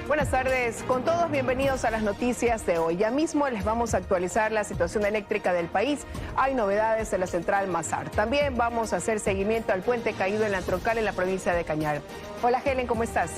Buenas tardes con todos, bienvenidos a las noticias de hoy. Ya mismo les vamos a actualizar la situación eléctrica del país. Hay novedades en la central Masar. También vamos a hacer seguimiento al puente caído en la Troncal en la provincia de Cañar. Hola Helen, ¿cómo estás?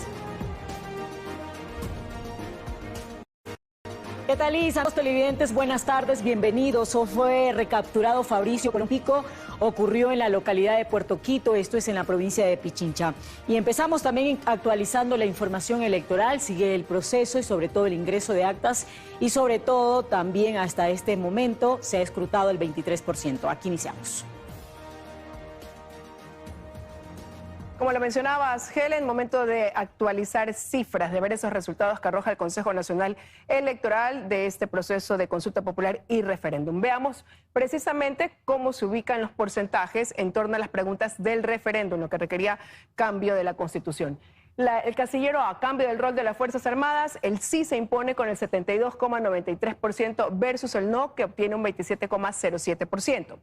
¿Qué tal, Lisa? Los televidentes, buenas tardes, bienvenidos. Hoy fue recapturado Fabricio con un pico, ocurrió en la localidad de Puerto Quito, esto es en la provincia de Pichincha. Y empezamos también actualizando la información electoral, sigue el proceso y sobre todo el ingreso de actas y sobre todo también hasta este momento se ha escrutado el 23%. Aquí iniciamos. Como lo mencionabas, Helen, momento de actualizar cifras, de ver esos resultados que arroja el Consejo Nacional Electoral de este proceso de consulta popular y referéndum. Veamos precisamente cómo se ubican los porcentajes en torno a las preguntas del referéndum, lo que requería cambio de la Constitución. El casillero A, cambio del rol de las Fuerzas Armadas, el sí se impone con el 72,93% versus el no, que obtiene un 27,07%.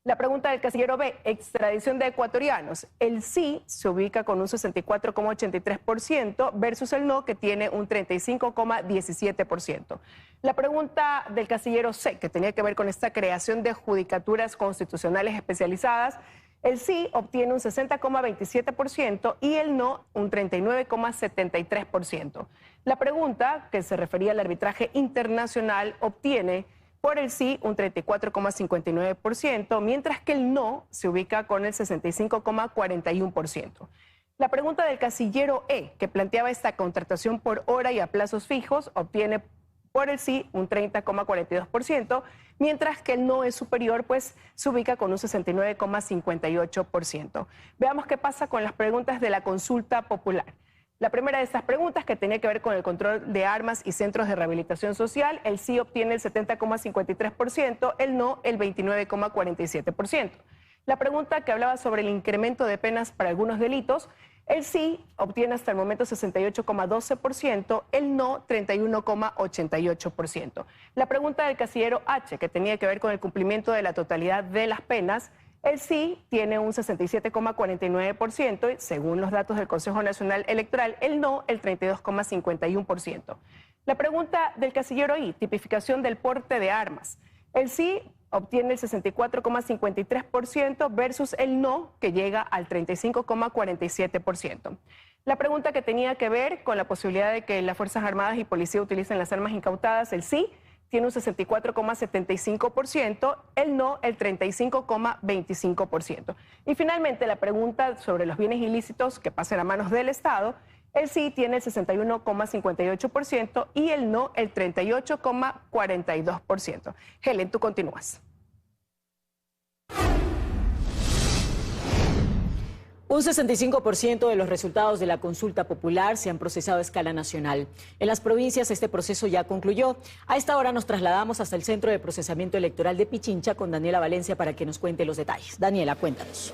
La pregunta del casillero B, extradición de ecuatorianos. El sí se ubica con un 64,83% versus el no, que tiene un 35,17%. La pregunta del casillero C, que tenía que ver con esta creación de judicaturas constitucionales especializadas, el sí obtiene un 60,27% y el no un 39,73%. La pregunta que se refería al arbitraje internacional obtiene por el sí un 34,59%, mientras que el no se ubica con el 65,41%. La pregunta del casillero E, que planteaba esta contratación por hora y a plazos fijos, obtiene por el sí un 30,42%, mientras que el no es superior, pues se ubica con un 69,58%. Veamos qué pasa con las preguntas de la consulta popular. La primera de estas preguntas, que tenía que ver con el control de armas y centros de rehabilitación social, el sí obtiene el 70,53%, el no el 29,47%. La pregunta que hablaba sobre el incremento de penas para algunos delitos, el sí obtiene hasta el momento 68,12%, el no 31,88%. La pregunta del casillero H, que tenía que ver con el cumplimiento de la totalidad de las penas, el sí tiene un 67,49% y según los datos del Consejo Nacional Electoral, el no el 32,51%. La pregunta del casillero I, tipificación del porte de armas. El sí obtiene el 64,53% versus el no, que llega al 35,47%. La pregunta que tenía que ver con la posibilidad de que las Fuerzas Armadas y Policía utilicen las armas incautadas, el sí tiene un 64,75%, el no el 35,25%. Y finalmente la pregunta sobre los bienes ilícitos que pasen a manos del Estado, el sí tiene el 61,58% y el no el 38,42%. Helen, tú continúas. Un 65% de los resultados de la consulta popular se han procesado a escala nacional. En las provincias este proceso ya concluyó. A esta hora nos trasladamos hasta el Centro de Procesamiento Electoral de Pichincha con Daniela Valencia para que nos cuente los detalles. Daniela, cuéntanos.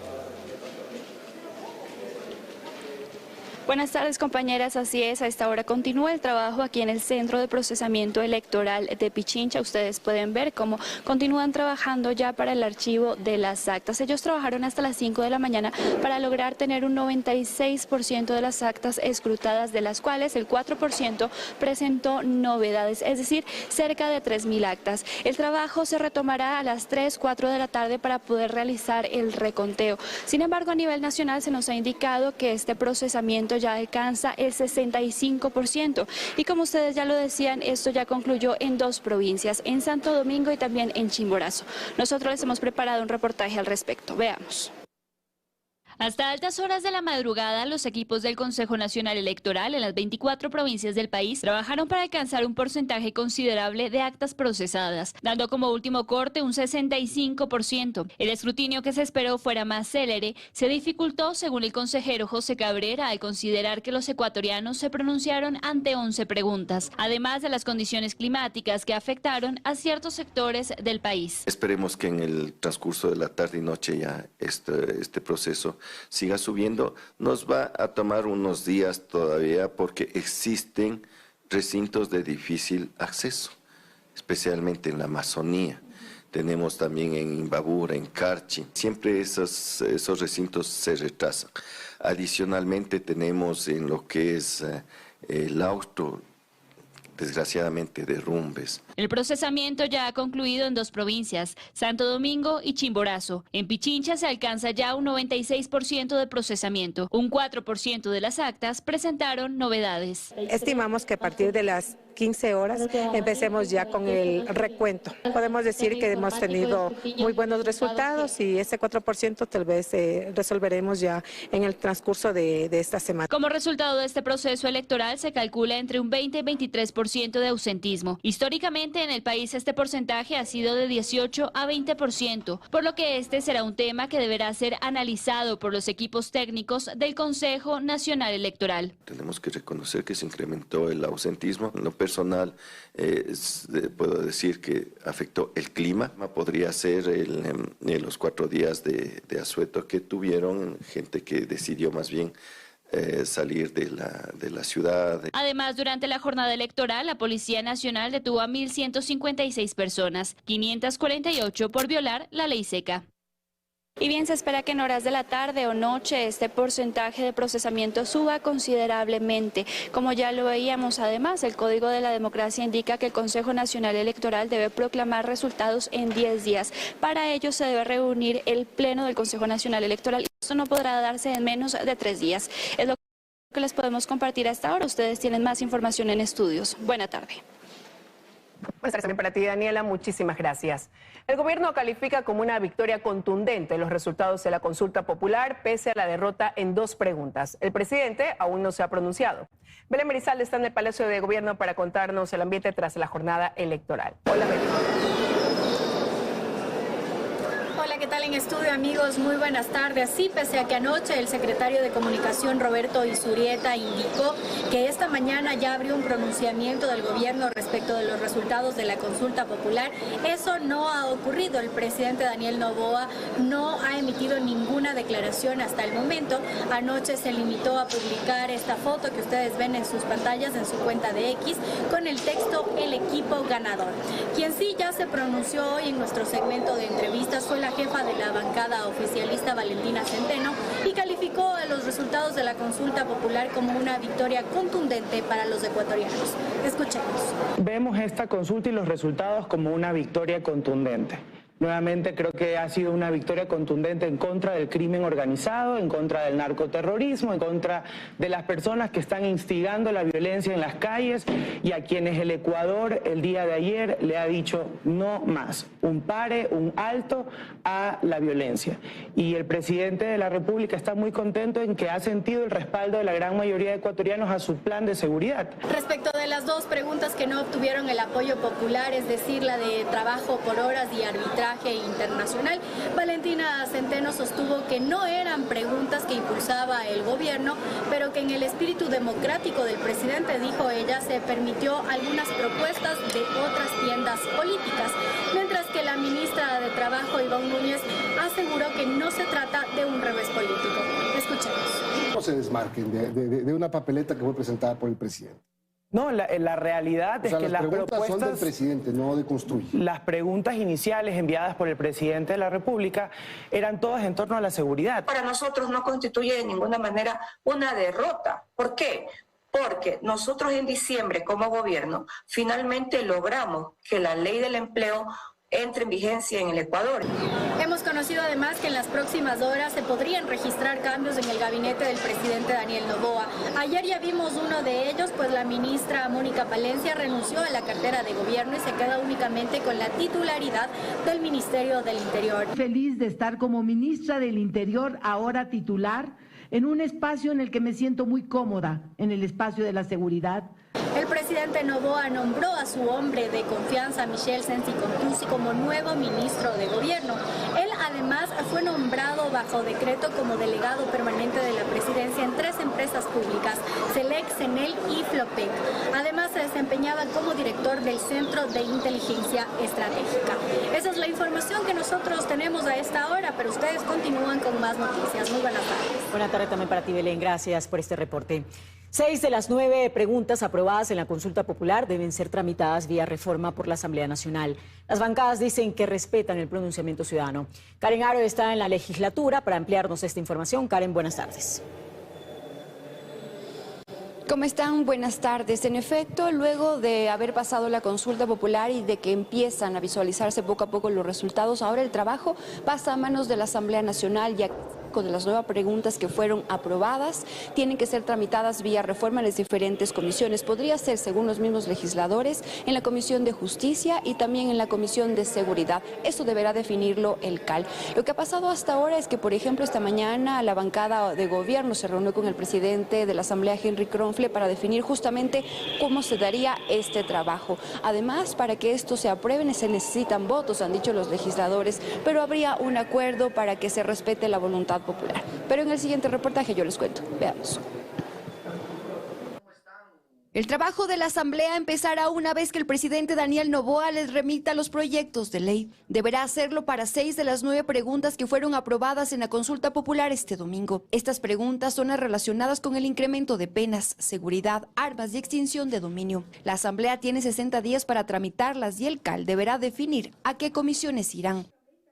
Buenas tardes, compañeras. Así es, a esta hora continúa el trabajo aquí en el Centro de Procesamiento Electoral de Pichincha. Ustedes pueden ver cómo continúan trabajando ya para el archivo de las actas. Ellos trabajaron hasta las 5 de la mañana para lograr tener un 96% de las actas escrutadas, de las cuales el 4% presentó novedades, es decir, cerca de 3.000 actas. El trabajo se retomará a las 3, 4 de la tarde para poder realizar el reconteo. Sin embargo, a nivel nacional se nos ha indicado que este procesamiento ya alcanza el 65% y como ustedes ya lo decían, esto ya concluyó en 2 provincias, en Santo Domingo y también en Chimborazo. Nosotros les hemos preparado un reportaje al respecto. Veamos. Hasta altas horas de la madrugada, los equipos del Consejo Nacional Electoral en las 24 provincias del país trabajaron para alcanzar un porcentaje considerable de actas procesadas, dando como último corte un 65%. El escrutinio, que se esperó fuera más célere, se dificultó, según el consejero José Cabrera, al considerar que los ecuatorianos se pronunciaron ante 11 preguntas, además de las condiciones climáticas que afectaron a ciertos sectores del país. Esperemos que en el transcurso de la tarde y noche ya este proceso siga subiendo. Nos va a tomar unos días todavía porque existen recintos de difícil acceso, especialmente en la Amazonía. Tenemos también en Imbabura, en Carchi. Siempre esos recintos se retrasan. Adicionalmente tenemos en lo que es el auto, desgraciadamente, derrumbes. El procesamiento ya ha concluido en 2 provincias, Santo Domingo y Chimborazo. En Pichincha se alcanza ya un 96% de procesamiento. Un 4% de las actas presentaron novedades. Estimamos que a partir de las 15 horas empecemos ya con el recuento. Podemos decir que hemos tenido muy buenos resultados y ese 4% tal vez resolveremos ya en el transcurso de esta semana. Como resultado de este proceso electoral se calcula entre un 20 y 23% de ausentismo. Históricamente en el país este porcentaje ha sido de 18 a 20%, por lo que este será un tema que deberá ser analizado por los equipos técnicos del Consejo Nacional Electoral. Tenemos que reconocer que se incrementó el ausentismo. En lo personal, puedo decir que afectó el clima. Podría ser los 4 días de asueto que tuvieron, gente que decidió más bien salir de la ciudad. Además, durante la jornada electoral, la Policía Nacional detuvo a 1.156 personas, 548 por violar la ley seca. Y bien, se espera que en horas de la tarde o noche este porcentaje de procesamiento suba considerablemente. Como ya lo veíamos, además, el Código de la Democracia indica que el Consejo Nacional Electoral debe proclamar resultados en 10 días. Para ello se debe reunir el Pleno del Consejo Nacional Electoral. Esto no podrá darse en menos de 3 días. Es lo que les podemos compartir hasta ahora. Ustedes tienen más información en estudios. Buena tarde. Buenas tardes también para ti, Daniela. Muchísimas gracias. El gobierno califica como una victoria contundente los resultados de la consulta popular, pese a la derrota en 2 preguntas. El presidente aún no se ha pronunciado. Belén Merizalde está en el Palacio de Gobierno para contarnos el ambiente tras la jornada electoral. Hola, Belén. Hola, ¿qué tal en estudio, amigos? Muy buenas tardes. Sí, pese a que anoche el secretario de Comunicación, Roberto Izurieta, indicó que esta mañana ya abrió un pronunciamiento del gobierno respecto de los resultados de la consulta popular, eso no ha ocurrido. El presidente Daniel Noboa no ha emitido ninguna declaración hasta el momento. Anoche se limitó a publicar esta foto que ustedes ven en sus pantallas, en su cuenta de X, con el texto "El equipo ganador". Quien sí ya se pronunció hoy en nuestro segmento de entrevistas fue la jefa de la bancada oficialista, Valentina Centeno, y calificó a los resultados de la consulta popular como una victoria contundente para los ecuatorianos. Escuchemos. Vemos esta consulta y los resultados como una victoria contundente. Nuevamente creo que ha sido una victoria contundente en contra del crimen organizado, en contra del narcoterrorismo, en contra de las personas que están instigando la violencia en las calles y a quienes el Ecuador el día de ayer le ha dicho no más, un pare, un alto a la violencia. Y el presidente de la República está muy contento en que ha sentido el respaldo de la gran mayoría de ecuatorianos a su plan de seguridad. Respecto de las 2 preguntas que no obtuvieron el apoyo popular, es decir, la de trabajo por horas y arbitraje internacional, Valentina Centeno sostuvo que no eran preguntas que impulsaba el gobierno, pero que en el espíritu democrático del presidente, dijo ella, se permitió algunas propuestas de otras tiendas políticas, mientras que la ministra de Trabajo, Ivonne Núñez, aseguró que no se trata de un revés político. Escuchemos. No se desmarquen de una papeleta que fue presentada por el presidente. No, la realidad es que las propuestas son del presidente, no de Construye. Las preguntas iniciales enviadas por el presidente de la República eran todas en torno a la seguridad. Para nosotros no constituye de ninguna manera una derrota. ¿Por qué? Porque nosotros en diciembre como gobierno finalmente logramos que la ley del empleo entre en vigencia en el Ecuador. Hemos conocido además que en las próximas horas se podrían registrar cambios en el gabinete del presidente Daniel Noboa. Ayer ya vimos uno de ellos, pues la ministra Mónica Palencia renunció a la cartera de gobierno y se queda únicamente con la titularidad del Ministerio del Interior. Feliz de estar como ministra del Interior, ahora titular, en un espacio en el que me siento muy cómoda, en el espacio de la seguridad. El presidente Noboa nombró a su hombre de confianza, Michel Sensi Contusi, como nuevo ministro de gobierno. Él además fue nombrado bajo decreto como delegado permanente de la presidencia en 3 empresas públicas, Selec, Senel y Flopec. Además se desempeñaba como director del Centro de Inteligencia Estratégica. Esa es la información que nosotros tenemos a esta hora, pero ustedes continúan con más noticias. Muy buenas tardes. Buenas tardes también para ti, Belén. Gracias por este reporte. 6 de las 9 preguntas aprobadas en la consulta popular deben ser tramitadas vía reforma por la Asamblea Nacional. Las bancadas dicen que respetan el pronunciamiento ciudadano. Karen Aro está en la legislatura para ampliarnos esta información. Karen, buenas tardes. ¿Cómo están? Buenas tardes. En efecto, luego de haber pasado la consulta popular y de que empiezan a visualizarse poco a poco los resultados, ahora el trabajo pasa a manos de la Asamblea Nacional, ya de las nuevas preguntas que fueron aprobadas tienen que ser tramitadas vía reforma en las diferentes comisiones. Podría ser, según los mismos legisladores, en la Comisión de Justicia y también en la Comisión de Seguridad. Eso deberá definirlo el CAL. Lo que ha pasado hasta ahora es que, por ejemplo, esta mañana la bancada de gobierno se reunió con el presidente de la Asamblea, Henry Kronfle, para definir justamente cómo se daría este trabajo. Además, para que esto se apruebe se necesitan votos, han dicho los legisladores, pero habría un acuerdo para que se respete la voluntad popular. Pero en el siguiente reportaje yo les cuento. Veamos. El trabajo de la Asamblea empezará una vez que el presidente Daniel Noboa les remita los proyectos de ley. Deberá hacerlo para 6 de las 9 preguntas que fueron aprobadas en la consulta popular este domingo. Estas preguntas son las relacionadas con el incremento de penas, seguridad, armas y extinción de dominio. La Asamblea tiene 60 días para tramitarlas y el CAL deberá definir a qué comisiones irán.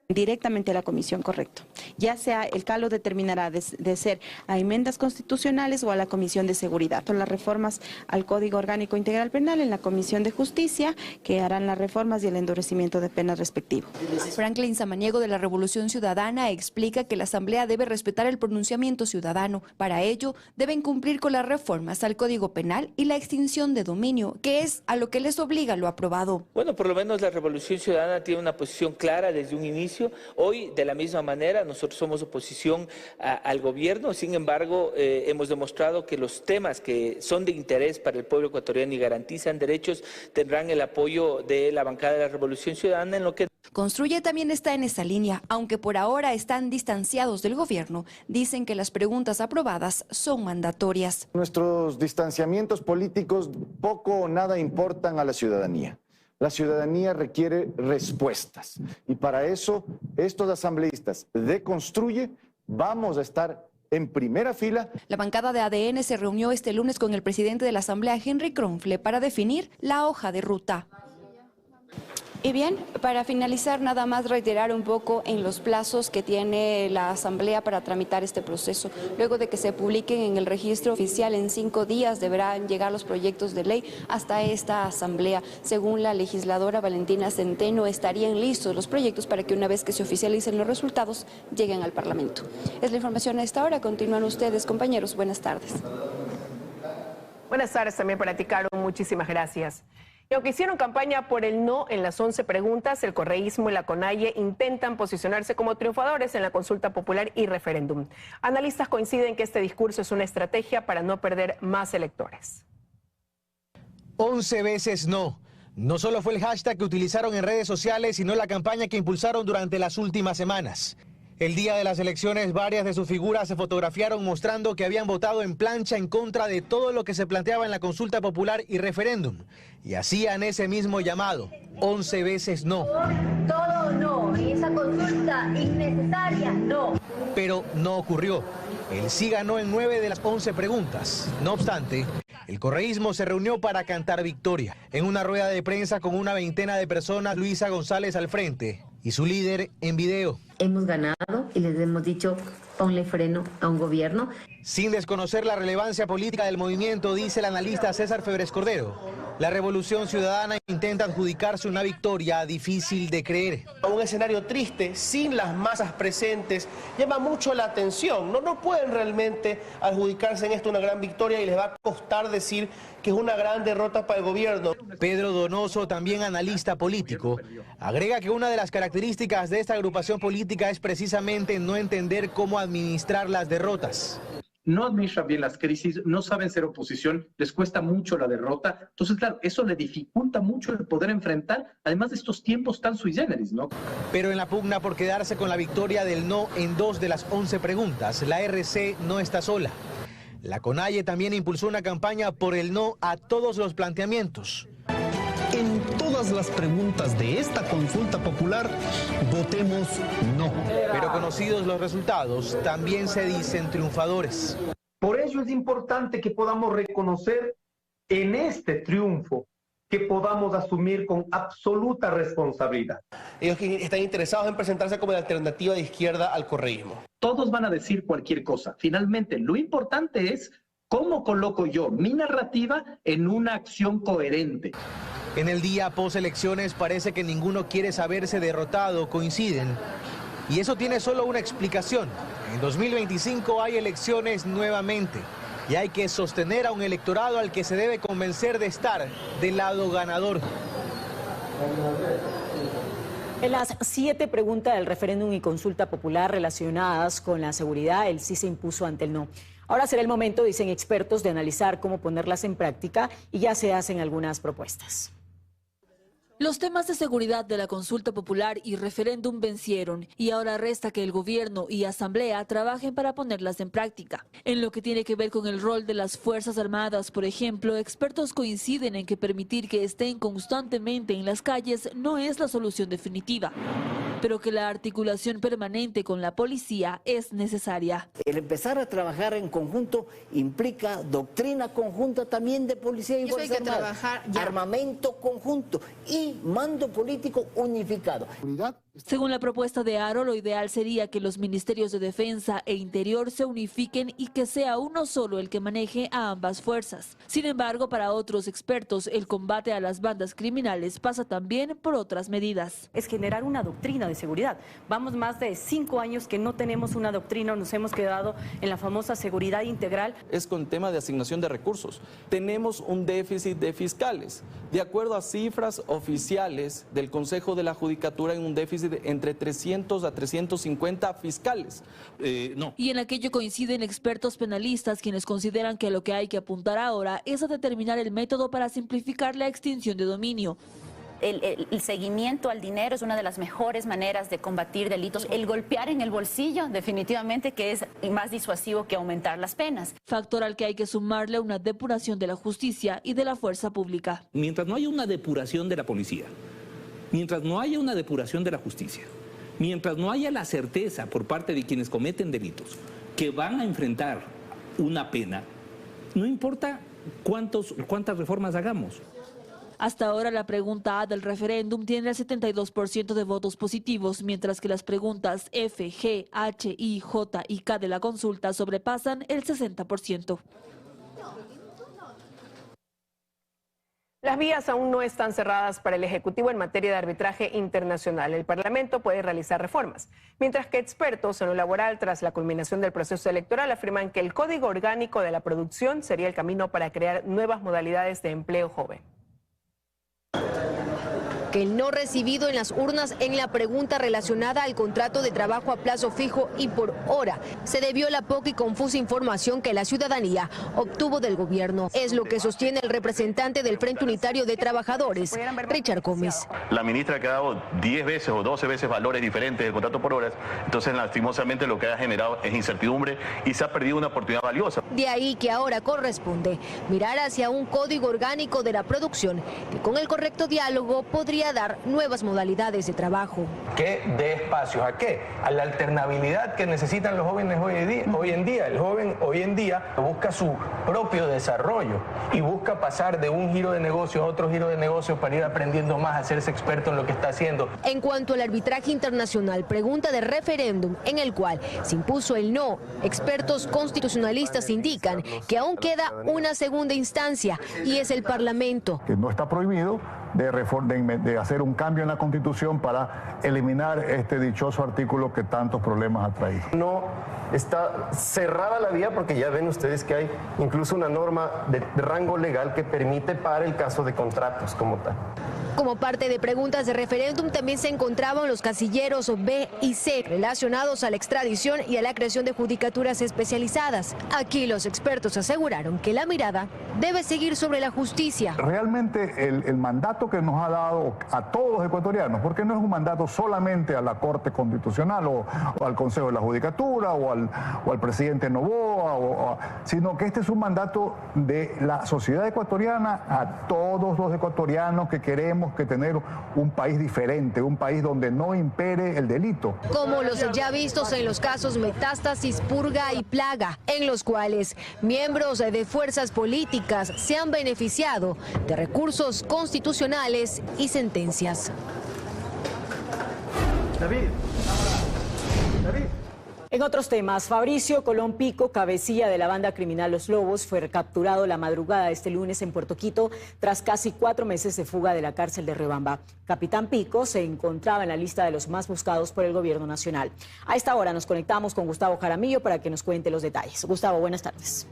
Directamente a la comisión, correcto. Ya sea el CAL lo determinará de ser a enmiendas constitucionales o a la Comisión de Seguridad. Son las reformas al Código Orgánico Integral Penal en la Comisión de Justicia, que harán las reformas y el endurecimiento de penas respectivo. Franklin Samaniego, de la Revolución Ciudadana, explica que la Asamblea debe respetar el pronunciamiento ciudadano. Para ello, deben cumplir con las reformas al Código Penal y la extinción de dominio, que es a lo que les obliga lo aprobado. Bueno, por lo menos la Revolución Ciudadana tiene una posición clara desde un inicio. Hoy, de la misma manera, nosotros somos oposición al gobierno. Sin embargo, hemos demostrado que los temas que son de interés para el pueblo ecuatoriano y garantizan derechos tendrán el apoyo de la bancada de la Revolución Ciudadana, en lo que Construye también está en esa línea, aunque por ahora están distanciados del gobierno. Dicen que las preguntas aprobadas son mandatorias. Nuestros distanciamientos políticos poco o nada importan a la ciudadanía. La ciudadanía requiere respuestas y para eso estos asambleístas de Construye vamos a estar en primera fila. La bancada de ADN se reunió este lunes con el presidente de la Asamblea, Henry Kronfle, para definir la hoja de ruta. Y bien, para finalizar, nada más reiterar un poco en los plazos que tiene la Asamblea para tramitar este proceso. Luego de que se publiquen en el registro oficial en 5 días, deberán llegar los proyectos de ley hasta esta Asamblea. Según la legisladora Valentina Centeno, estarían listos los proyectos para que una vez que se oficialicen los resultados, lleguen al Parlamento. Es la información a esta hora. Continúan ustedes, compañeros. Buenas tardes. Buenas tardes también para ti, Caro. Muchísimas gracias. Y aunque hicieron campaña por el no en las 11 preguntas, el correísmo y la CONAIE intentan posicionarse como triunfadores en la consulta popular y referéndum. Analistas coinciden que este discurso es una estrategia para no perder más electores. 11 veces no. No solo fue el hashtag que utilizaron en redes sociales, sino la campaña que impulsaron durante las últimas semanas. El día de las elecciones, varias de sus figuras se fotografiaron mostrando que habían votado en plancha en contra de todo lo que se planteaba en la consulta popular y referéndum. Y hacían ese mismo llamado, 11 veces no. Todo no, y esa consulta innecesaria, no. Pero no ocurrió. El sí ganó en 9 de las 11 preguntas. No obstante, el correísmo se reunió para cantar victoria. En una rueda de prensa con una veintena de personas, Luisa González al frente y su líder en video. Hemos ganado y les hemos dicho, ponle freno a un gobierno. Sin desconocer la relevancia política del movimiento, dice el analista César Febres Cordero, la Revolución Ciudadana intenta adjudicarse una victoria difícil de creer. Un escenario triste, sin las masas presentes, llama mucho la atención. No pueden realmente adjudicarse en esto una gran victoria y les va a costar decir que es una gran derrota para el gobierno. Pedro Donoso, también analista político, agrega que una de las características de esta agrupación política es precisamente no entender cómo administrar las derrotas. No administran bien las crisis, no saben ser oposición, les cuesta mucho la derrota. Entonces, claro, eso le dificulta mucho el poder enfrentar, además de estos tiempos tan sui generis, ¿no? Pero en la pugna por quedarse con la victoria del no en 2 de las 11 preguntas, la RC no está sola. La CONAIE también impulsó una campaña por el no a todos los planteamientos. En todas las preguntas de esta consulta popular, votemos no. Pero conocidos los resultados, también se dicen triunfadores. Por ello es importante que podamos reconocer en este triunfo, que podamos asumir con absoluta responsabilidad. Ellos que están interesados en presentarse como la alternativa de izquierda al correísmo. Todos van a decir cualquier cosa. Finalmente, lo importante es ¿Cómo coloco yo mi narrativa en una acción coherente? En el día post-elecciones parece que ninguno quiere saberse derrotado, coinciden. Y eso tiene solo una explicación. En 2025 hay elecciones nuevamente y hay que sostener a un electorado al que se debe convencer de estar del lado ganador. En las 7 preguntas del referéndum y consulta popular relacionadas con la seguridad, el sí se impuso ante el no. Ahora será el momento, dicen expertos, de analizar cómo ponerlas en práctica y ya se hacen algunas propuestas. Los temas de seguridad de la consulta popular y referéndum vencieron y ahora resta que el gobierno y asamblea trabajen para ponerlas en práctica. En lo que tiene que ver con el rol de las Fuerzas Armadas, por ejemplo, expertos coinciden en que permitir que estén constantemente en las calles no es la solución definitiva, pero que la articulación permanente con la policía es necesaria. El empezar a trabajar en conjunto implica doctrina conjunta también de policía y Fuerzas Armadas, armamento conjunto y mando político unificado. Según la propuesta de Aro, lo ideal sería que los ministerios de Defensa e Interior se unifiquen y que sea uno solo el que maneje a ambas fuerzas. Sin embargo, para otros expertos, el combate a las bandas criminales pasa también por otras medidas. Es generar una doctrina de seguridad. Vamos más de 5 años que no tenemos una doctrina, nos hemos quedado en la famosa seguridad integral. Es con el tema de asignación de recursos. Tenemos un déficit de fiscales. De acuerdo a cifras oficiales del Consejo de la Judicatura, en un déficit de entre 300 a 350 fiscales. Y en aquello coinciden expertos penalistas, quienes consideran que lo que hay que apuntar ahora es a determinar el método para simplificar la extinción de dominio. El seguimiento al dinero es una de las mejores maneras de combatir delitos. El golpear en el bolsillo, definitivamente, que es más disuasivo que aumentar las penas. Factor al que hay que sumarle una depuración de la justicia y de la fuerza pública. Mientras no haya una depuración de la policía, mientras no haya una depuración de la justicia, mientras no haya la certeza por parte de quienes cometen delitos que van a enfrentar una pena, no importa cuántas reformas hagamos. Hasta ahora la pregunta A del referéndum tiene el 72% de votos positivos, mientras que las preguntas F, G, H, I, J y K de la consulta sobrepasan el 60%. Las vías aún no están cerradas para el Ejecutivo en materia de arbitraje internacional. El Parlamento puede realizar reformas, mientras que expertos en lo laboral, tras la culminación del proceso electoral, afirman que el Código Orgánico de la Producción sería el camino para crear nuevas modalidades de empleo joven. Que el no recibido en las urnas en la pregunta relacionada al contrato de trabajo a plazo fijo y por hora se debió a la poca y confusa información que la ciudadanía obtuvo del gobierno. Es lo que sostiene el representante del Frente Unitario de Trabajadores, Richard Gómez. La ministra ha dado 10 veces o 12 veces valores diferentes del contrato por horas, entonces lastimosamente lo que ha generado es incertidumbre y se ha perdido una oportunidad valiosa. De ahí que ahora corresponde mirar hacia un código orgánico de la producción que con el correcto diálogo podría dar nuevas modalidades de trabajo. Que dé espacios ¿a qué? A la alternabilidad que necesitan los jóvenes hoy en día. El joven hoy en día busca su propio desarrollo y busca pasar de un giro de negocio a otro giro de negocio para ir aprendiendo más, hacerse experto en lo que está haciendo. En cuanto al arbitraje internacional, pregunta de referéndum en el cual se impuso el no, expertos constitucionalistas indican que aún queda una segunda instancia y es el Parlamento. Que no está prohibido de hacer un cambio en la Constitución para eliminar este dichoso artículo que tantos problemas ha traído. No está cerrada la vía porque ya ven ustedes que hay incluso una norma de rango legal que permite para el caso de contratos como tal. Como parte de preguntas de referéndum también se encontraban los casilleros B y C relacionados a la extradición y a la creación de judicaturas especializadas. Aquí los expertos aseguraron que la mirada debe seguir sobre la justicia. Realmente el mandato que nos ha dado a todos los ecuatorianos, porque no es un mandato solamente a la Corte Constitucional o al Consejo de la Judicatura o al presidente Noboa, sino que este es un mandato de la sociedad ecuatoriana a todos los ecuatorianos que queremos que tener un país diferente, un país donde no impere el delito. Como los ya vistos en los casos Metástasis, Purga y Plaga, en los cuales miembros de fuerzas políticas se han beneficiado de recursos constitucionales y sentencias. En otros temas, Fabricio Colón Pico, cabecilla de la banda criminal Los Lobos, fue capturado la madrugada de este lunes en Puerto Quito tras casi 4 meses de fuga de la cárcel de Riobamba. Capitán Pico se encontraba en la lista de los más buscados por el gobierno nacional. A esta hora nos conectamos con Gustavo Jaramillo para que nos cuente los detalles. Gustavo, buenas tardes.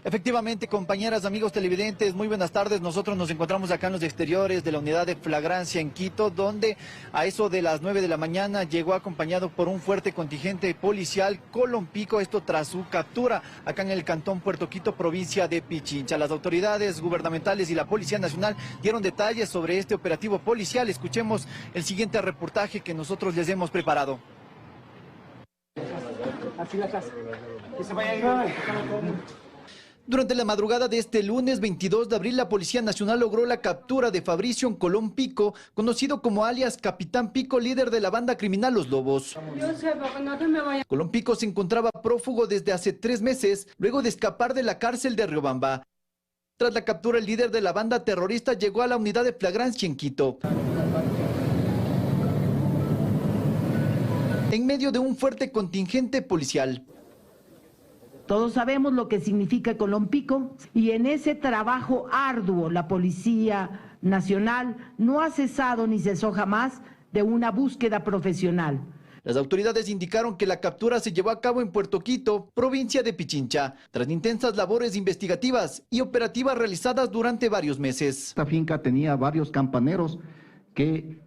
Efectivamente, compañeras, amigos televidentes, muy buenas tardes. Nosotros nos encontramos acá en los exteriores de la unidad de flagrancia en Quito, donde a eso de las 9 de la mañana llegó acompañado por un fuerte contingente policial Colón Pico, esto tras su captura acá en el cantón Puerto Quito, provincia de Pichincha. Las autoridades gubernamentales y la Policía Nacional dieron detalles sobre este operativo policial. Escuchemos el siguiente reportaje que nosotros les hemos preparado. Durante la madrugada de este lunes 22 de abril, la Policía Nacional logró la captura de Fabricio Colón Pico, conocido como alias Capitán Pico, líder de la banda criminal Los Lobos. Colón Pico se encontraba prófugo desde hace 3 meses, luego de escapar de la cárcel de Riobamba. Tras la captura, el líder de la banda terrorista llegó a la unidad de flagrancia en Quito. En medio de un fuerte contingente policial. Todos sabemos lo que significa Colón Pico y en ese trabajo arduo la Policía Nacional no ha cesado ni cesó jamás de una búsqueda profesional. Las autoridades indicaron que la captura se llevó a cabo en Puerto Quito, provincia de Pichincha, tras intensas labores investigativas y operativas realizadas durante varios meses. Esta finca tenía varios campaneros que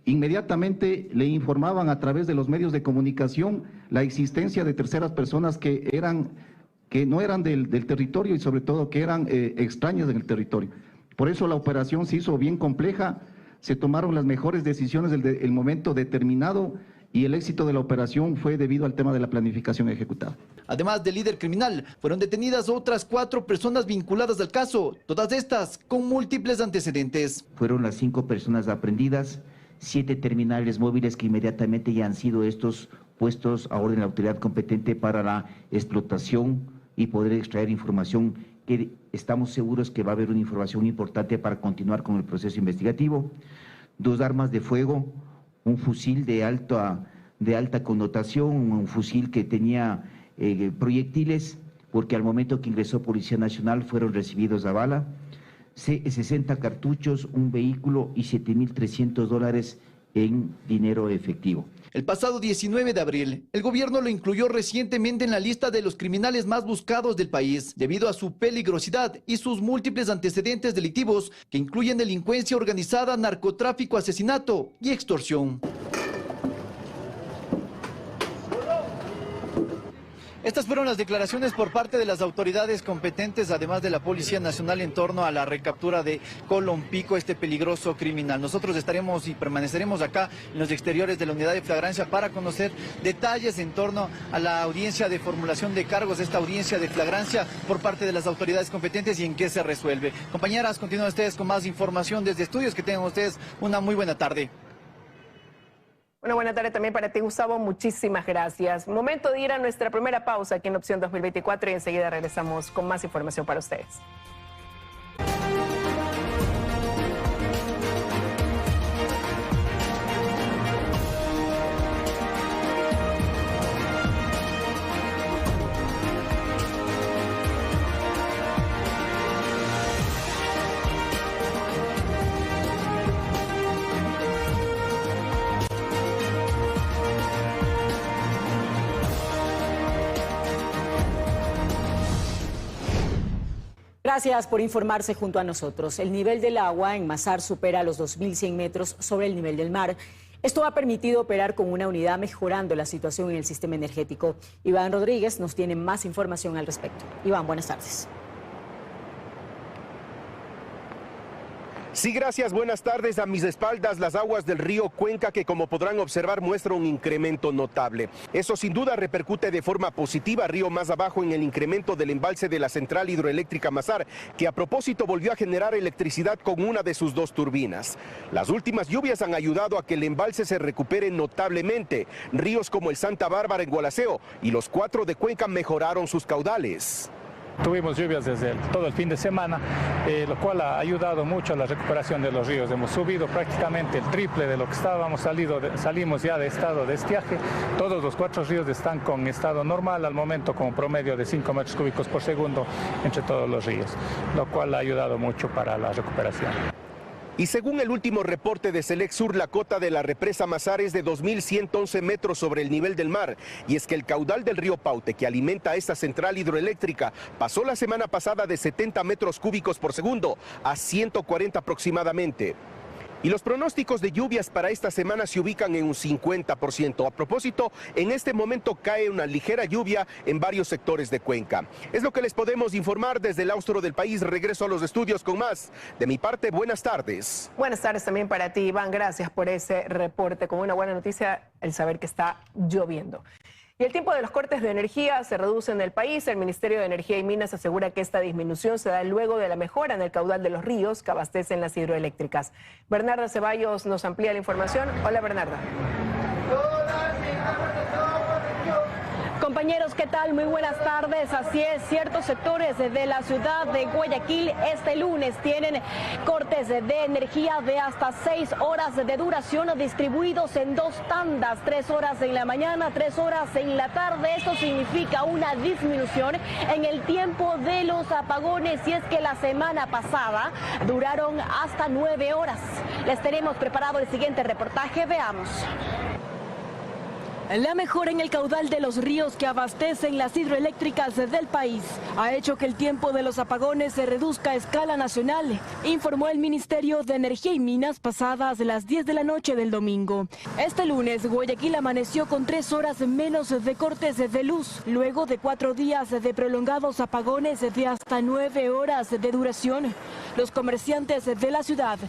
inmediatamente le informaban a través de los medios de comunicación la existencia de terceras personas que no eran del territorio y sobre todo que eran extrañas en el territorio. Por eso la operación se hizo bien compleja, se tomaron las mejores decisiones en el momento determinado y el éxito de la operación fue debido al tema de la planificación ejecutada. Además del líder criminal, fueron detenidas otras 4 personas vinculadas al caso, todas estas con múltiples antecedentes. Fueron las 5 personas aprehendidas, 7 terminales móviles que inmediatamente ya han sido estos puestos a orden de la autoridad competente para la explotación y poder extraer información que estamos seguros que va a haber una información importante para continuar con el proceso investigativo. 2 armas de fuego, un fusil de alta connotación, un fusil que tenía proyectiles, porque al momento que ingresó Policía Nacional fueron recibidos a bala. 60 cartuchos, un vehículo y $7.300 en dinero efectivo. El pasado 19 de abril, el gobierno lo incluyó recientemente en la lista de los criminales más buscados del país, debido a su peligrosidad y sus múltiples antecedentes delictivos que incluyen delincuencia organizada, narcotráfico, asesinato y extorsión. Estas fueron las declaraciones por parte de las autoridades competentes, además de la Policía Nacional, en torno a la recaptura de Colón Pico, este peligroso criminal. Nosotros estaremos y permaneceremos acá en los exteriores de la unidad de flagrancia para conocer detalles en torno a la audiencia de formulación de cargos, esta audiencia de flagrancia por parte de las autoridades competentes y en qué se resuelve. Compañeras, continúen ustedes con más información desde estudios. Que tengan ustedes una muy buena tarde. Una buena tarde también para ti, Gustavo. Muchísimas gracias. Momento de ir a nuestra primera pausa aquí en Opción 2024 y enseguida regresamos con más información para ustedes. Gracias por informarse junto a nosotros. El nivel del agua en Mazar supera los 2.100 metros sobre el nivel del mar. Esto ha permitido operar con una unidad, mejorando la situación en el sistema energético. Iván Rodríguez nos tiene más información al respecto. Iván, buenas tardes. Sí, gracias. Buenas tardes. A mis espaldas las aguas del río Cuenca, que como podrán observar muestra un incremento notable. Eso sin duda repercute de forma positiva río más abajo en el incremento del embalse de la central hidroeléctrica Mazar, que a propósito volvió a generar electricidad con una de sus 2 turbinas. Las últimas lluvias han ayudado a que el embalse se recupere notablemente. Ríos como el Santa Bárbara en Gualaceo y los 4 de Cuenca mejoraron sus caudales. Tuvimos lluvias desde todo el fin de semana, lo cual ha ayudado mucho a la recuperación de los ríos. Hemos subido prácticamente el triple de lo que estábamos, salimos ya de estado de estiaje. Todos los 4 ríos están con estado normal al momento, con un promedio de 5 metros cúbicos por segundo entre todos los ríos, lo cual ha ayudado mucho para la recuperación. Y según el último reporte de Selexur, la cota de la represa Mazar es de 2.111 metros sobre el nivel del mar. Y es que el caudal del río Paute, que alimenta esta central hidroeléctrica, pasó la semana pasada de 70 metros cúbicos por segundo a 140 aproximadamente. Y los pronósticos de lluvias para esta semana se ubican en un 50%. A propósito, en este momento cae una ligera lluvia en varios sectores de Cuenca. Es lo que les podemos informar desde el austro del país. Regreso a los estudios con más. De mi parte, buenas tardes. Buenas tardes también para ti, Iván. Gracias por ese reporte. Como una buena noticia, el saber que está lloviendo. Y el tiempo de los cortes de energía se reduce en el país. El Ministerio de Energía y Minas asegura que esta disminución se da luego de la mejora en el caudal de los ríos que abastecen las hidroeléctricas. Bernarda Ceballos nos amplía la información. Hola, Bernarda. Compañeros, ¿qué tal? Muy buenas tardes. Así es, ciertos sectores de la ciudad de Guayaquil este lunes tienen cortes de energía de hasta 6 horas de duración distribuidos en 2 tandas, 3 horas en la mañana, 3 horas en la tarde. Esto significa una disminución en el tiempo de los apagones, y es que la semana pasada duraron hasta 9 horas. Les tenemos preparado el siguiente reportaje, veamos. La mejora en el caudal de los ríos que abastecen las hidroeléctricas del país ha hecho que el tiempo de los apagones se reduzca a escala nacional, informó el Ministerio de Energía y Minas pasadas las 10 de la noche del domingo. Este lunes, Guayaquil amaneció con 3 horas menos de cortes de luz, luego de 4 días de prolongados apagones de hasta 9 horas de duración. Los comerciantes de la ciudad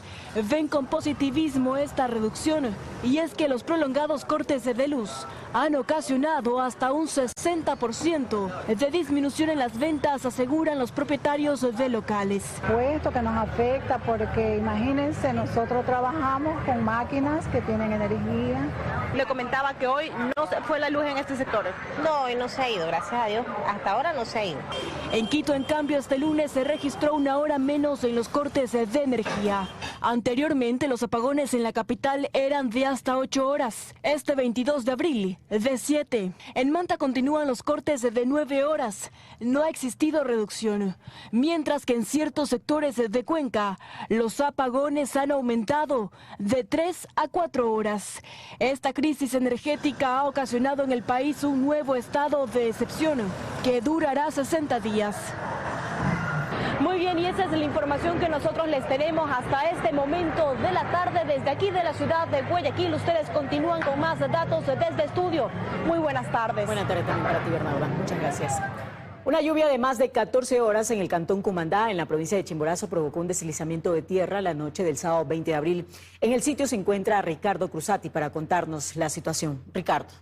ven con positivismo esta reducción, y es que los prolongados cortes de luz han ocasionado hasta un 60% de disminución en las ventas, aseguran los propietarios de locales. Esto que nos afecta porque imagínense, nosotros trabajamos con máquinas que tienen energía. Le comentaba que hoy no se fue la luz en este sector. No, hoy no se ha ido, gracias a Dios. Hasta ahora no se ha ido. En Quito, en cambio, este lunes se registró 1 hora menos en los cortes de energía. Anteriormente, los apagones en la capital eran de hasta 8 horas. Este 22 de abril, de 7. En Manta continúan los cortes de 9 horas. No ha existido reducción. Mientras que en ciertos sectores de Cuenca, los apagones han aumentado de 3 a 4 horas. Esta crisis energética ha ocasionado en el país un nuevo estado de excepción que durará 60 días. Muy bien, y esa es la información que nosotros les tenemos hasta este momento de la tarde. Desde aquí de la ciudad de Guayaquil, ustedes continúan con más datos desde estudio. Muy buenas tardes. Buenas tardes también para ti, Bernarda. Muchas gracias. Una lluvia de más de 14 horas en el cantón Cumandá, en la provincia de Chimborazo, provocó un deslizamiento de tierra la noche del sábado 20 de abril. En el sitio se encuentra Ricardo Cruzati para contarnos la situación. Ricardo.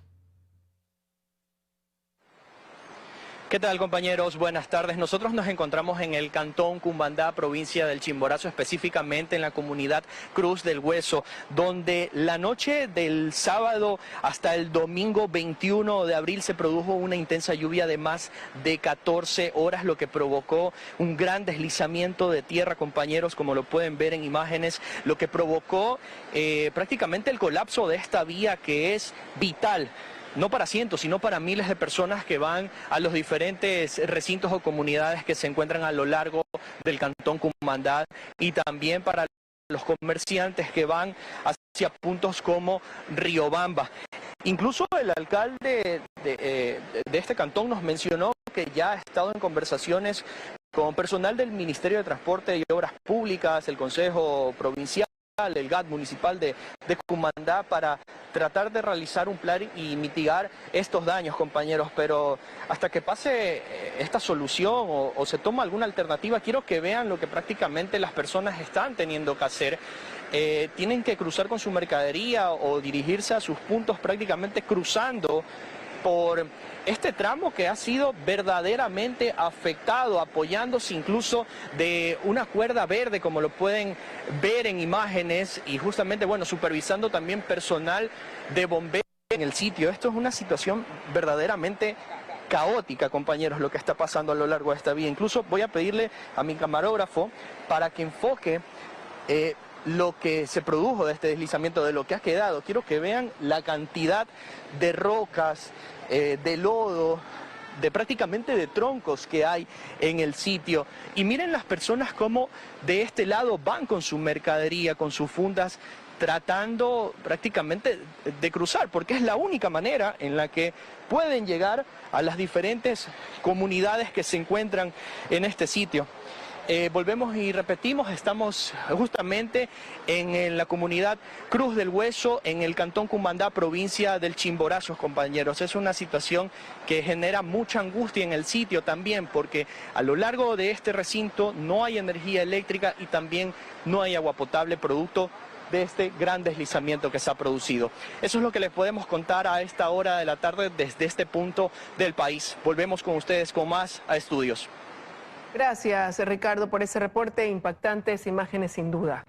¿Qué tal, compañeros? Buenas tardes. Nosotros nos encontramos en el cantón Cumbandá, provincia del Chimborazo, específicamente en la comunidad Cruz del Hueso, donde la noche del sábado hasta el domingo 21 de abril se produjo una intensa lluvia de más de 14 horas, lo que provocó un gran deslizamiento de tierra, compañeros, como lo pueden ver en imágenes, lo que provocó prácticamente el colapso de esta vía que es vital, no para cientos, sino para miles de personas que van a los diferentes recintos o comunidades que se encuentran a lo largo del cantón Cumandá, y también para los comerciantes que van hacia puntos como Riobamba. Incluso el alcalde de este cantón nos mencionó que ya ha estado en conversaciones con personal del Ministerio de Transporte y Obras Públicas, el Consejo Provincial, el GAT municipal de Cumandá, para tratar de realizar un plan y mitigar estos daños, compañeros. Pero hasta que pase esta solución o se toma alguna alternativa, quiero que vean lo que prácticamente las personas están teniendo que hacer. Tienen que cruzar con su mercadería o dirigirse a sus puntos prácticamente cruzando por este tramo que ha sido verdaderamente afectado, apoyándose incluso de una cuerda verde, como lo pueden ver en imágenes, y justamente, bueno, supervisando también personal de bomberos en el sitio. Esto es una situación verdaderamente caótica, compañeros, lo que está pasando a lo largo de esta vía. Incluso voy a pedirle a mi camarógrafo para que enfoque lo que se produjo de este deslizamiento, de lo que ha quedado. Quiero que vean la cantidad de rocas, de lodo, prácticamente de troncos que hay en el sitio. Y miren las personas como de este lado van con su mercadería, con sus fundas, tratando prácticamente de cruzar, porque es la única manera en la que pueden llegar a las diferentes comunidades que se encuentran en este sitio. Volvemos y repetimos, estamos justamente en la comunidad Cruz del Hueso, en el cantón Cumbandá, provincia del Chimborazo, compañeros. Es una situación que genera mucha angustia en el sitio también, porque a lo largo de este recinto no hay energía eléctrica y también no hay agua potable, producto de este gran deslizamiento que se ha producido. Eso es lo que les podemos contar a esta hora de la tarde desde este punto del país. Volvemos con ustedes con más a Estudios. Gracias, Ricardo, por ese reporte. Impactantes imágenes, sin duda.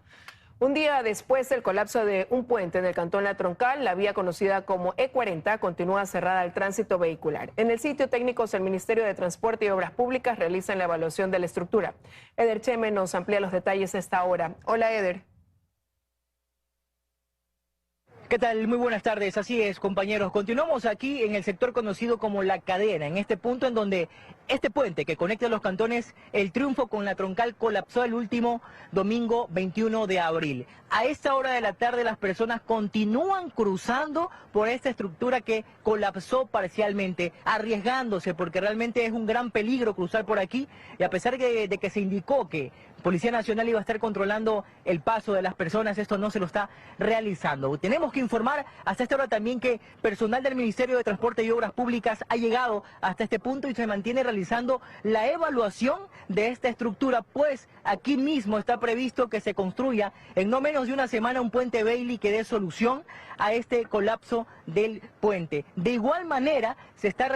Un día después del colapso de un puente en el cantón La Troncal, la vía conocida como E40 continúa cerrada al tránsito vehicular. En el sitio, técnicos del Ministerio de Transporte y Obras Públicas realizan la evaluación de la estructura. Eder Cheme nos amplía los detalles a esta hora. Hola, Eder. ¿Qué tal? Muy buenas tardes. Así es, compañeros. Continuamos aquí en el sector conocido como La Cadena, en este punto en donde este puente que conecta los cantones El Triunfo con La Troncal colapsó el último domingo 21 de abril. A esta hora de la tarde las personas continúan cruzando por esta estructura que colapsó parcialmente, arriesgándose porque realmente es un gran peligro cruzar por aquí, y a pesar de que se indicó que Policía Nacional iba a estar controlando el paso de las personas, esto no se lo está realizando. Tenemos que informar hasta esta hora también que personal del Ministerio de Transporte y Obras Públicas ha llegado hasta este punto y se mantiene realizando la evaluación de esta estructura, pues aquí mismo está previsto que se construya en no menos de una semana un puente Bailey que dé solución a este colapso del puente. De igual manera se está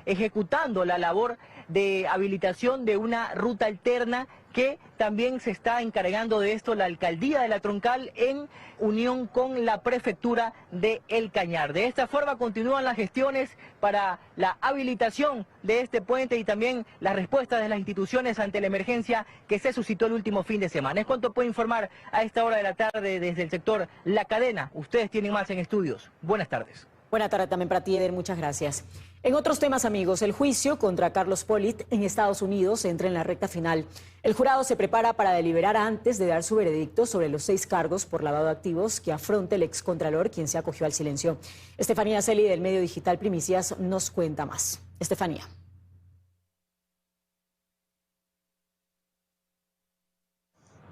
ejecutando la labor de habilitación de una ruta alterna que también se está encargando de esto la Alcaldía de La Troncal en unión con la Prefectura de El Cañar. De esta forma continúan las gestiones para la habilitación de este puente y también las respuestas de las instituciones ante la emergencia que se suscitó el último fin de semana. Es cuanto puedo informar a esta hora de la tarde desde el sector La Cadena. Ustedes tienen más en Estudios. Buenas tardes. Buena tarde también para ti, Eder. Muchas gracias. En otros temas, amigos, el juicio contra Carlos Pollitt en Estados Unidos entra en la recta final. El jurado se prepara para deliberar antes de dar su veredicto sobre los 6 cargos por lavado de activos que afronta el excontralor, quien se acogió al silencio. Estefanía Celi, del medio digital Primicias, nos cuenta más. Estefanía.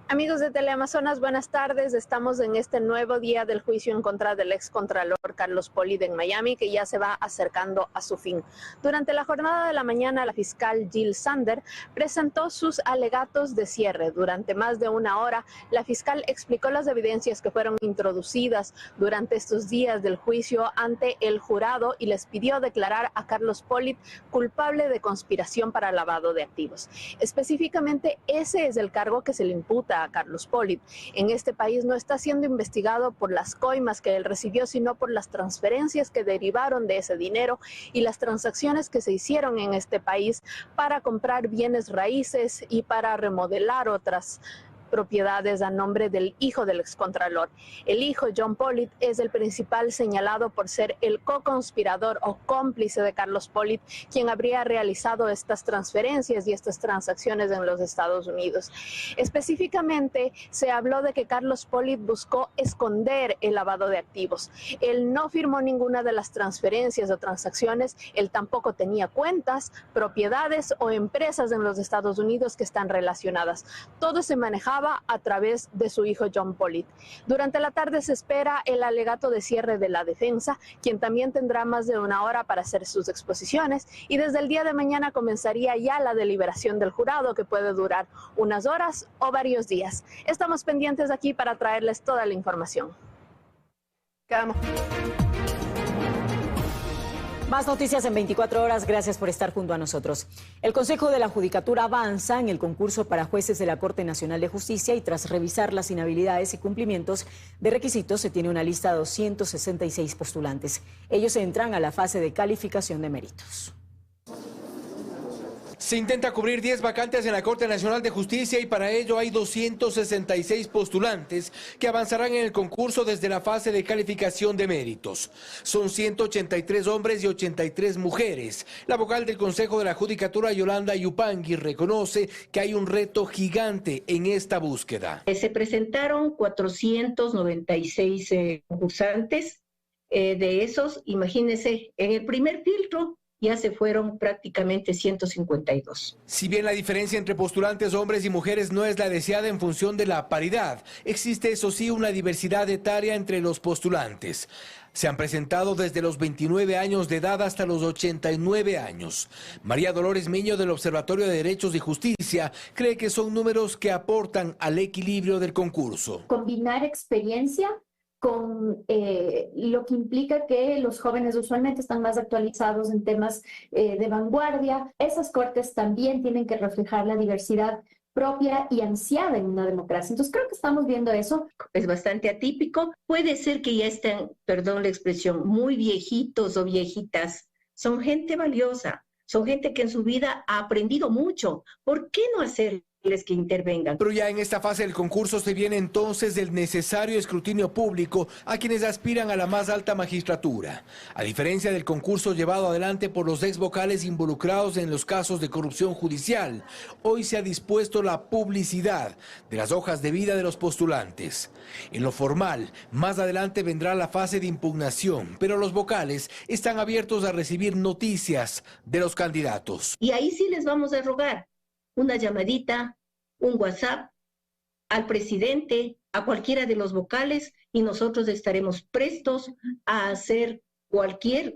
Amigos de Teleamazonas, buenas tardes. Estamos en este nuevo día del juicio en contra del excontralor Carlos Pollitt en Miami, que ya se va acercando a su fin. Durante la jornada de la mañana, la fiscal Jill Sander presentó sus alegatos de cierre. Durante más de una hora, la fiscal explicó las evidencias que fueron introducidas durante estos días del juicio ante el jurado y les pidió declarar a Carlos Pollitt culpable de conspiración para lavado de activos. Específicamente, ese es el cargo que se le imputa a Carlos Pollitt. En este país no está siendo investigado por las coimas que él recibió, sino por las transferencias que derivaron de ese dinero y las transacciones que se hicieron en este país para comprar bienes raíces y para remodelar otras propiedades a nombre del hijo del excontralor. El hijo, John Pollitt, es el principal señalado por ser el co-conspirador o cómplice de Carlos Pollitt, quien habría realizado estas transferencias y estas transacciones en los Estados Unidos. Específicamente, se habló de que Carlos Pollitt buscó esconder el lavado de activos. Él no firmó ninguna de las transferencias o transacciones, él tampoco tenía cuentas, propiedades o empresas en los Estados Unidos que están relacionadas. Todo se manejaba a través de su hijo John Pollitt. Durante la tarde se espera el alegato de cierre de la defensa, quien también tendrá más de una hora para hacer sus exposiciones, y desde el día de mañana comenzaría ya la deliberación del jurado, que puede durar unas horas o varios días. Estamos pendientes aquí para traerles toda la información. Quedamos. Más noticias en 24 horas. Gracias por estar junto a nosotros. El Consejo de la Judicatura avanza en el concurso para jueces de la Corte Nacional de Justicia y tras revisar las inhabilidades y cumplimientos de requisitos se tiene una lista de 266 postulantes. Ellos entran a la fase de calificación de méritos. Se intenta cubrir 10 vacantes en la Corte Nacional de Justicia y para ello hay 266 postulantes que avanzarán en el concurso desde la fase de calificación de méritos. Son 183 hombres y 83 mujeres. La vocal del Consejo de la Judicatura, Yolanda Yupangui, reconoce que hay un reto gigante en esta búsqueda. Se presentaron 496 concursantes. De esos, imagínense, en el primer filtro ya se fueron prácticamente 152. Si bien la diferencia entre postulantes hombres y mujeres no es la deseada en función de la paridad, existe eso sí una diversidad etaria entre los postulantes. Se han presentado desde los 29 años de edad hasta los 89 años. María Dolores Miño del Observatorio de Derechos y Justicia cree que son números que aportan al equilibrio del concurso. Combinar experiencia con lo que implica que los jóvenes usualmente están más actualizados en temas de vanguardia. Esas cortes también tienen que reflejar la diversidad propia y ansiada en una democracia. Entonces creo que estamos viendo eso. Es bastante atípico. Puede ser que ya estén, perdón la expresión, muy viejitos o viejitas. Son gente valiosa, son gente que en su vida ha aprendido mucho. ¿Por qué no hacerles que intervengan? Pero ya en esta fase del concurso se viene entonces el necesario escrutinio público a quienes aspiran a la más alta magistratura. A diferencia del concurso llevado adelante por los ex vocales involucrados en los casos de corrupción judicial, hoy se ha dispuesto la publicidad de las hojas de vida de los postulantes. En lo formal, más adelante vendrá la fase de impugnación, pero los vocales están abiertos a recibir noticias de los candidatos. Y ahí sí les vamos a rogar una llamadita, un WhatsApp al presidente, a cualquiera de los vocales, y nosotros estaremos prestos a hacer cualquier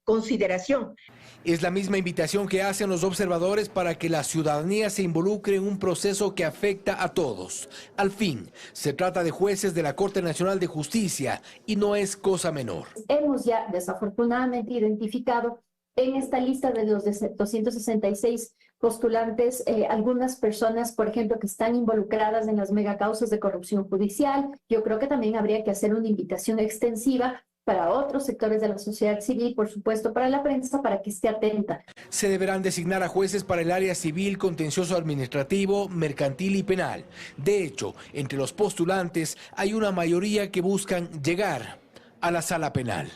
consideración. Es la misma invitación que hacen los observadores para que la ciudadanía se involucre en un proceso que afecta a todos. Al fin, se trata de jueces de la Corte Nacional de Justicia y no es cosa menor. Hemos ya desafortunadamente identificado en esta lista de los 266 postulantes, algunas personas, por ejemplo, que están involucradas en las megacausas de corrupción judicial. Yo creo que también habría que hacer una invitación extensiva para otros sectores de la sociedad civil, por supuesto, para la prensa, para que esté atenta. Se deberán designar a jueces para el área civil, contencioso administrativo, mercantil y penal. De hecho, entre los postulantes hay una mayoría que buscan llegar a la sala penal.